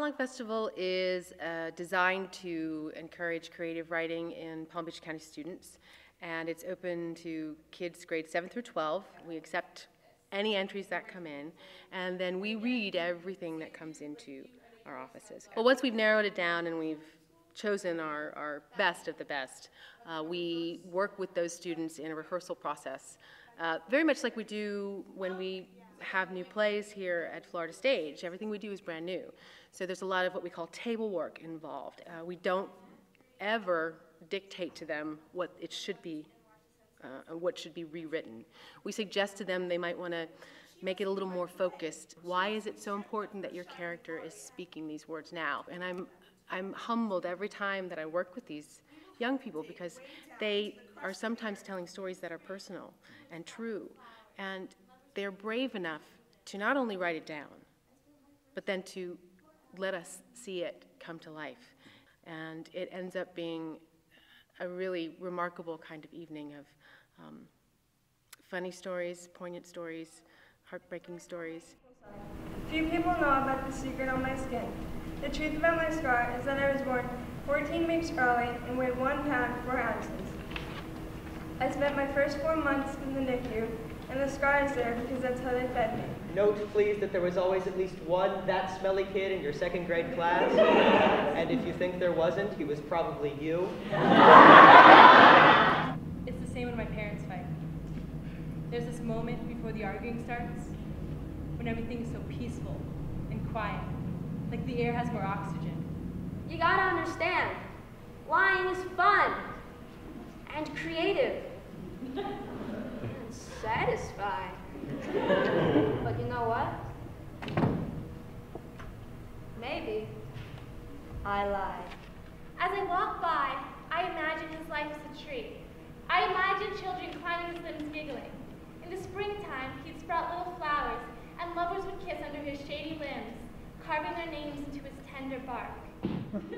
Monologue Festival is designed to encourage creative writing in Palm Beach County students, and it's open to kids grades 7 through 12. We accept any entries that come in, and then we read everything that comes into our offices. Well, once we've narrowed it down and we've chosen our best of the best, we work with those students in a rehearsal process, very much like we do when we have new plays here at Florida Stage. Everything we do is brand new. So there's a lot of what we call table work involved. We don't ever dictate to them what it should be, what should be rewritten. We suggest to them they might want to make it a little more focused. Why is it so important that your character is speaking these words now? And I'm humbled every time that I work with these young people, because they are sometimes telling stories that are personal and true, and they're brave enough to not only write it down, but then to let us see it come to life. And it ends up being a really remarkable kind of evening of funny stories, poignant stories, heartbreaking stories. Few people know about the secret on my skin. The truth about my scar is that I was born 14 weeks early and weighed 1 pound 4 ounces. I spent my first 4 months in the NICU, and the scar is there because that's how they fed me. Note, please, that there was always at least one that smelly kid in your 2nd grade class, and if you think there wasn't, he was probably you. It's the same when my parents fight. There's this moment before the arguing starts when everything is so peaceful and quiet, like the air has more oxygen. You gotta understand, lying is fun and creative and satisfying. But you know what? Maybe I lied. As I walk by, I imagine his life as a tree. I imagine children climbing his limbs giggling. In the springtime, he'd sprout little flowers, and lovers would kiss under his shady limbs, carving their names into his tender bark.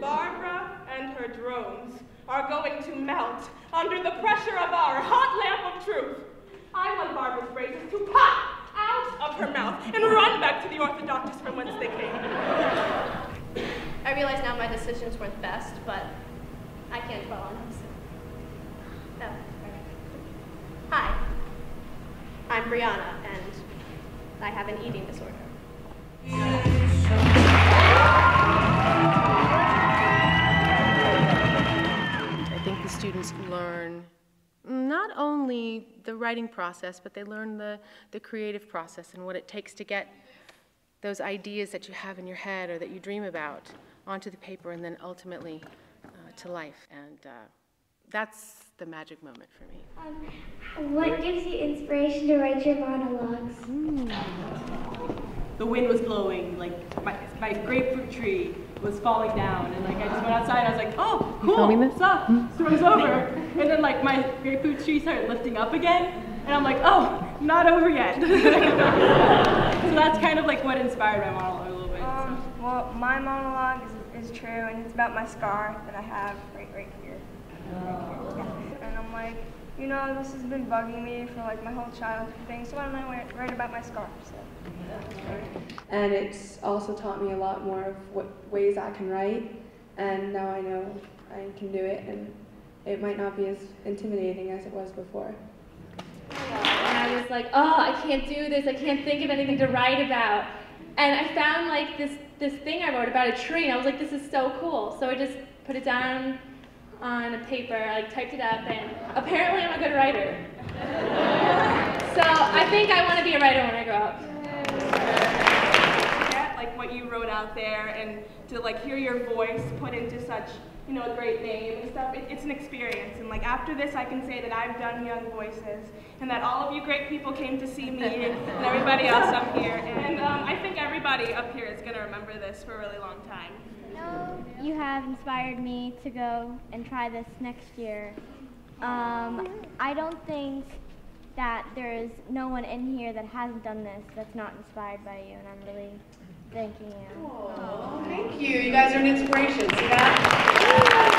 Barbara and her drones are going to melt under the pressure of our hot lamp of truth. I want Barbara's braces to pop out of her mouth and run back to the orthodontist from whence they came. I realize now my decisions weren't best, but I can't dwell on those. Oh. Hi, I'm Brianna, and I have an eating disorder. I think the students learn not only the writing process, but they learn the creative process and what it takes to get those ideas that you have in your head or that you dream about onto the paper and then ultimately to life. And that's the magic moment for me. What gives you inspiration to write your monologues? The wind was blowing, like my grapefruit tree was falling down, and like I just went outside and I was like, oh, cool, what's up? Storm's over. And then like my grapefruit tree started lifting up again, and I'm like, oh, not over yet. So that's kind of like what inspired my monologue a little bit. Well, my monologue is true, and it's about my scar that I have right here. And I'm like, you know, this has been bugging me for like my whole childhood thing, so why don't I write about my scar? So. And it's also taught me a lot more of what ways I can write, and now I know I can do it, and it might not be as intimidating as it was before. And I was like, oh, I can't do this, I can't think of anything to write about. And I found like this thing I wrote about a tree, and I was like, this is so cool. So I just put it down on a paper, I like typed it up, and apparently I'm a good writer. So I think I want to be a writer when I grow up. Like what you wrote out there, and to like hear your voice put into such, you know, a great name and stuff, it's an experience. And like after this I can say that I've done Young Voices, and that all of you great people came to see me, and everybody else up here, and I think everybody up here is going to remember this for a really long time. You have inspired me to go and try this next year. I don't think that there is no one in here that hasn't done this that's not inspired by you, and I'm really thanking you. Thank you. You guys are an inspiration. See that?